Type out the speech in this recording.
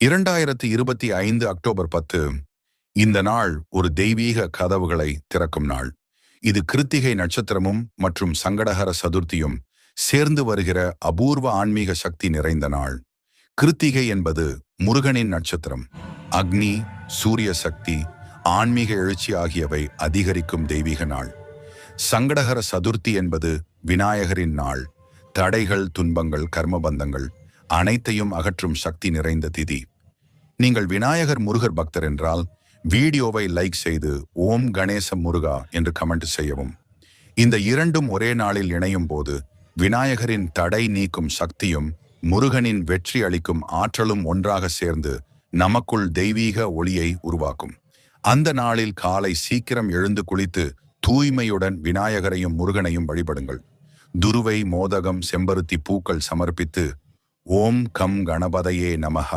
2025 October 10. இந்த நாள் ஒரு தெய்வீக கதவுகளை திறக்கும் நாள். இது கிருத்திகை நட்சத்திரமும் மற்றும் சங்கடஹர சதுர்த்தியும் சேர்ந்து வருகிற அபூர்வ ஆன்மீக சக்தி நிறைந்த நாள். கிருத்திகை என்பது முருகனின் நட்சத்திரம். அக்னி, சூரிய சக்தி, ஆன்மீக எழுச்சி ஆகியவை அதிகரிக்கும் தெய்வீக நாள். சங்கடஹர சதுர்த்தி என்பது விநாயகரின் நாள். தடைகள், துன்பங்கள், கர்மபந்தங்கள் அனைத்தையும் அகற்றும் சக்தி நிறைந்த திதி. நீங்கள் விநாயகர் முருகர் பக்தர் என்றால் வீடியோவை லைக் செய்து ஓம் கணேச முருகா என்று கமெண்ட் செய்யவும். இந்த இரண்டும் ஒரே நாளில் இணையும் போது விநாயகரின் தடை நீக்கும் சக்தியும் முருகனின் வெற்றி அளிக்கும் ஆற்றலும் ஒன்றாக சேர்ந்து நமக்குள் தெய்வீக ஒளியை உருவாக்கும். அந்த நாளில் காலை சீக்கிரம் எழுந்து குளித்து தூய்மையுடன் விநாயகரையும் முருகனையும் வழிபடுங்கள். துருவை, மோதகம், செம்பருத்தி பூக்கள் சமர்ப்பித்து ஓம் கம் கணபதையே நமஹ